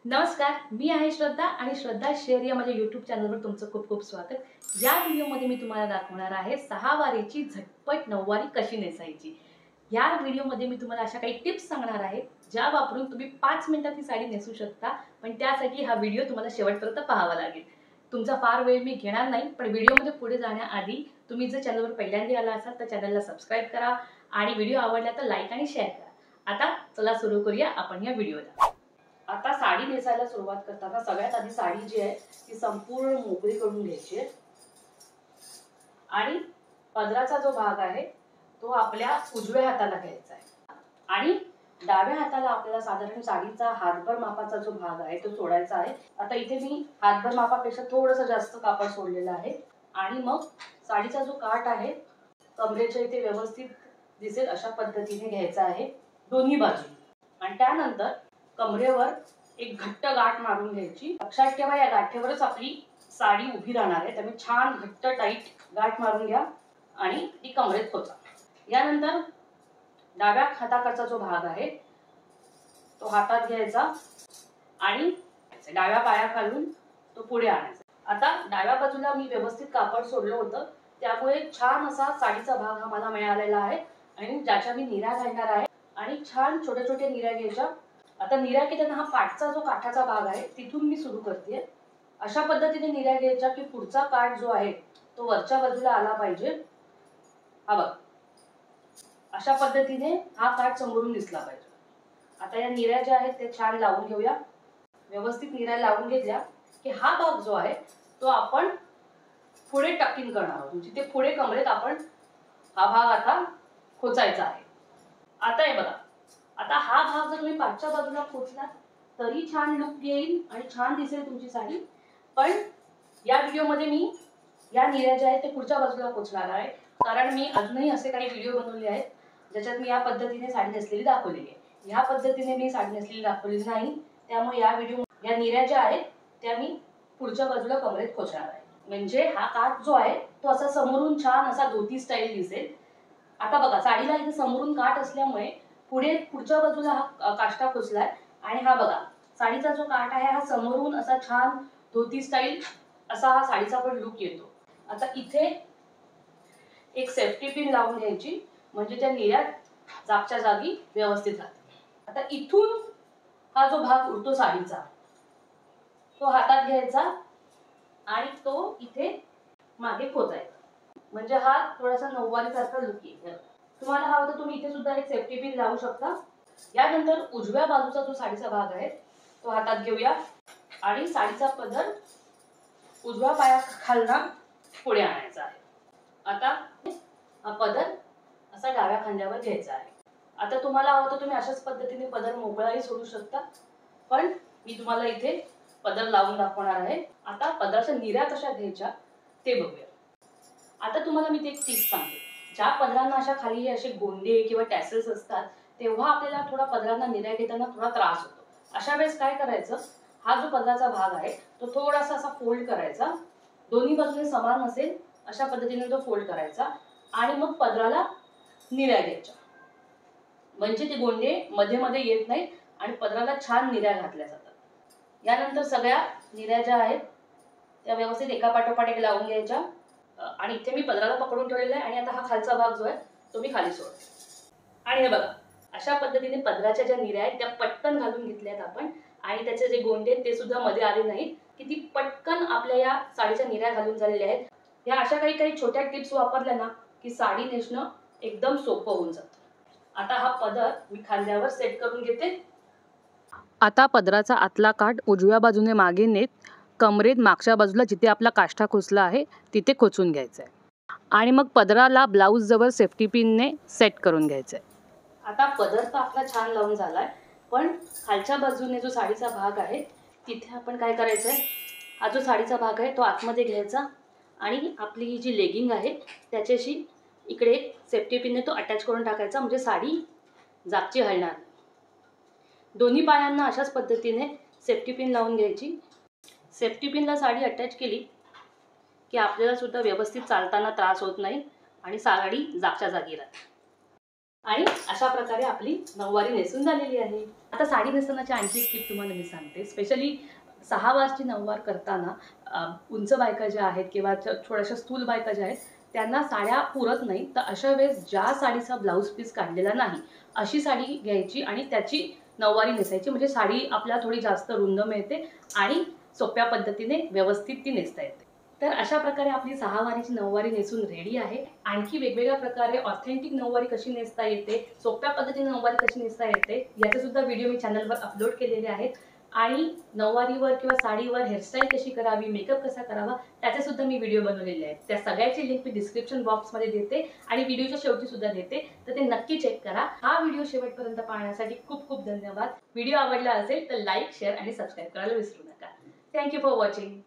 नमस्कार, मी आहे श्रद्धा आणि श्रद्धा शेअर या माझ्या YouTube चॅनलवर तुमचं खूप खूप स्वागत. या व्हिडिओमध्ये मी तुम्हाला दाखवणार आहे 6 वारीची झटपट नऊवारी कशी नेसायची. या व्हिडिओमध्ये मी तुम्हाला अशा काही टिप्स सांगणार आहे ज्या वापरून तुम्ही 5 मिनिटात ही साडी नेसू शकता. पण त्यासाठी हा व्हिडिओ तुम्हाला शेवटपर्यंत पाहावा लागेल. तुमचा फार वेळ मी घेणार नाही, पण व्हिडिओमध्ये पुढे जाण्याआधी तुम्ही जर चॅनलवर पहिल्यांदा आला असाल तर चॅनलला सबस्क्राइब करा आणि व्हिडिओ आवडला तर लाईक आणि शेअर करा. आता चला सुरू करूया आपण या व्हिडिओला. आता साडी नेसायला सुरुवात करताना सगळ्यात आधी साडी जी आहे ती संपूर्ण मोकळी करून घ्यायची आहे आणि पदराचा जो भाग आहे तो आपल्या उजव्या हाताला घ्यायचा आहे आणि डाव्या हाताला आपल्याला साधारण साडीचा हातभर मापाचा जो भाग आहे तो सोडायचा आहे. आता इथे मी हातभर मापापेक्षा थोडंसं जास्त कापड सोडलेलं आहे आणि मग साडीचा जो काठ आहे कमरेच्या इथे व्यवस्थित दिसेल अशा पद्धतीने घ्यायचा आहे दोन्ही बाजू. आणि त्यानंतर कमरेवर एक घट्ट गाठ मारून घ्यायची. लक्षात ठेवा या गाठीवरच आपली साडी उभी राहणार आहे, त्यामुळे छान घट्ट टाईट गाठ मारून घ्या आणि ती कमरेत खोचा. यानंतर डाव्या हाताकडचा जो भाग आहे तो हातात घ्यायचा आणि डाव्या पायाखालून तो पुढे आणायचा. आता डाव्या बाजूला मी व्यवस्थित कापड सोडलं होतं, त्यामुळे छान असा साडीचा भाग हा मला मिळालेला आहे आणि ज्याच्या मी निऱ्या घालणार आहे आणि छान छोटे छोटे निऱ्या घ्यायच्या. आता निऱ्या घेताना हा पाठचा जो काठाचा भाग आहे तिथून मी सुरू करते. अशा पद्धतीने निऱ्या घ्यायच्या की पुढचा काठ जो आहे तो वरच्या बाजूला आला पाहिजे. हा बघ, अशा पद्धतीने हा काठ समोरून दिसला पाहिजे. आता या निऱ्या ज्या आहेत ते छान लावून घेऊया. व्यवस्थित निऱ्या लावून घेतल्या की हा भाग जो आहे तो आपण पुढे टकिंग करणार आहोत, म्हणजे ते पुढे कमरेत आपण हा भाग आता खोचायचा आहे. आता हे बघा, आता हा भाग जर तुम्ही पाठच्या बाजूला खोचला तरी छान लुक येईल आणि छान दिसेल तुमची साडी. पण या व्हिडिओमध्ये मी या निऱ्या ज्या आहेत ते पुढच्या बाजूला खोचणार आहे, कारण मी अजूनही असे काही व्हिडिओ बनवले आहेत ज्याच्यात मी या पद्धतीने साडी नेसलेली दाखवलेली आहे. या पद्धतीने मी साडी नेसलेली दाखवलेली नाही, त्यामुळे या व्हिडिओ या निऱ्या ज्या आहेत त्या मी पुढच्या बाजूला कमरेत खोचणार आहे. म्हणजे हा काठ जो आहे तो असा समोरून छान असा धोती स्टाईल दिसेल. आता बघा, साडीला इथे समोरून काठ असल्यामुळे पुढच्या बाजूला हा काष्टा खोचलाय आणि हा बघा साडीचा जो काठ आहे हा समोरून असा छान धोती स्टाईल असा हा साडीचा पण लुक येतो. आता इथे एक सेफ्टी पिन लावून घ्यायची, म्हणजे त्या निऱ्या जागच्या जागी व्यवस्थित राहतात. आता इथून हा जो भाग उरतो साडीचा तो हातात घ्यायचा आणि तो इथे मागे खोचायचा, म्हणजे हा थोडासा नऊवारी सारखा लुक येईल. तुम्हाला हवं तर तुम्ही इथे सुद्धा एक सेफ्टी पिन लावू शकता. यानंतर उजव्या बाजूचा जो साडीचा भाग आहे तो हातात घेऊया आणि साडीचा पदर उजव्या पायाखालना पुढे आणायचा आहे. आता हा पदर असा डाव्या खांद्यावर घ्यायचा आहे. आता तुम्हाला हवं तर तुम्ही अशाच पद्धतीने पदर मोकळाही सोडू शकता, पण मी तुम्हाला इथे पदर लावून दाखवणार आहे. आता पदराच्या निऱ्या कशा घ्यायच्या ते बघूया. आता तुम्हाला मी एक टिप सांगते. ज्या पदरांना अशा खाली असे गोंडे किंवा टॅसल्स असतात तेव्हा आपल्याला थोडा पदरांना निऱ्या घेताना थोडा त्रास होतो. अशा वेळेस काय करायचं, हा जो पदराचा भाग आहे तो थोडासा असा फोल्ड करायचा, दोन्ही बाजूने समान असेल अशा पद्धतीने तो फोल्ड करायचा आणि मग पदराला निऱ्या घ्यायच्या, म्हणजे ते गोंडे मध्ये मध्ये येत नाही आणि पदराला छान निऱ्या घातल्या जातात. यानंतर सगळ्या निऱ्या ज्या आहेत त्या व्यवस्थित एका पाठोपाठ एक लावून घ्यायच्या आणि इथे मी पदराला पकडून ठेवलेला आहे आणि आता हा खालचा भाग जो आहे तो मी खाली सोडते. आणि हे बघा, अशा पद्धतीने पदराच्या ज्या निऱ्या आहेत त्या पटकन घालून घेतल्यात आपण आणि त्याचे जे गोंडे ते सुद्धा मध्ये आले नाहीत. किती पटकन आपल्या या साडीच्या निऱ्या घालून झालेल्या आहेत. या अशा काही काही छोट्या टिप्स वापरल्या ना की साडी नेसणं एकदम सोपं होऊन जातं. आता हा पदर मी खांद्यावर सेट करून घेते. आता पदराचा आतला काठ उजव्या बाजूने मागे नेत कमरेत मागच्या बाजूला जिथे आपला काष्टा खोचला आहे तिथे खोचून घ्यायचं आहे आणि मग पदराला ब्लाऊज जवळ सेफ्टी पिनने सेट करून घ्यायचं आहे. आता पदर तर आपला छान लावून झालाय, पण खालच्या बाजूने जो साडीचा भाग आहे तिथे आपण काय करायचंय, हा जो साडीचा भाग आहे तो आतमध्ये घ्यायचा आणि आपली ही जी लेगिंग आहे त्याच्याशी इकडे सेफ्टी पिनने तो अटॅच करून टाकायचा, म्हणजे साडी जागची हलणार. दोन्ही पायांना अशाच पद्धतीने सेफ्टी पिन लावून घ्यायची. सेफ्टी पिनला साडी अटॅच केली की आपल्याला सुद्धा व्यवस्थित चालताना त्रास होत नाही आणि साडी जागच्या जागी राहते. आणि अशा प्रकारे आपली नऊवारी नेसून झालेली आहे. आता साडी नेसतानाची आणखी एक टिप तुम्हाला मी सांगते. स्पेशली 6 वारची नऊवार करताना उंच बायका ज्या आहेत किंवा थोड्याशा स्थूल बायका ज्या आहेत त्यांना साड्या पुरत नाही. तर अशा वेळेस ज्या साडीचा ब्लाऊज पीस काढलेला नाही अशी साडी घ्यायची आणि त्याची नऊवारी नेसायची. म्हणजे साडी आपल्याला थोडी जास्त रुंद मिळते आणि सोप्या पद्धतीने व्यवस्थित ती नेसता येते. तर अशा प्रकारे आपली 6 वारीची नऊवारी नेसून रेडी आहे. आणखी वेगवेगळ्या प्रकारे ऑथेंटिक नऊवारी कशी नेसता येते, सोप्या पद्धतीने नऊवारी कशी नेसता येते याचे सुद्धा व्हिडिओ मी चॅनलवर अपलोड केलेले आहेत. आणि नऊवारीवर किंवा साडीवर हेअरस्टाईल कशी करावी, मेकअप कसा करावा त्याचे सुद्धा मी व्हिडिओ बनवलेले आहेत. त्या सगळ्याची लिंक मी डिस्क्रिप्शन बॉक्समध्ये देते आणि व्हिडिओच्या शेवटी सुद्धा देते. तर ते नक्की चेक करा. हा व्हिडिओ शेवटपर्यंत पाहण्यासाठी खूप खूप धन्यवाद. व्हिडिओ आवडला असेल तर लाईक, शेअर आणि सबस्क्राईब करायला विसरू नका. Thank you for watching.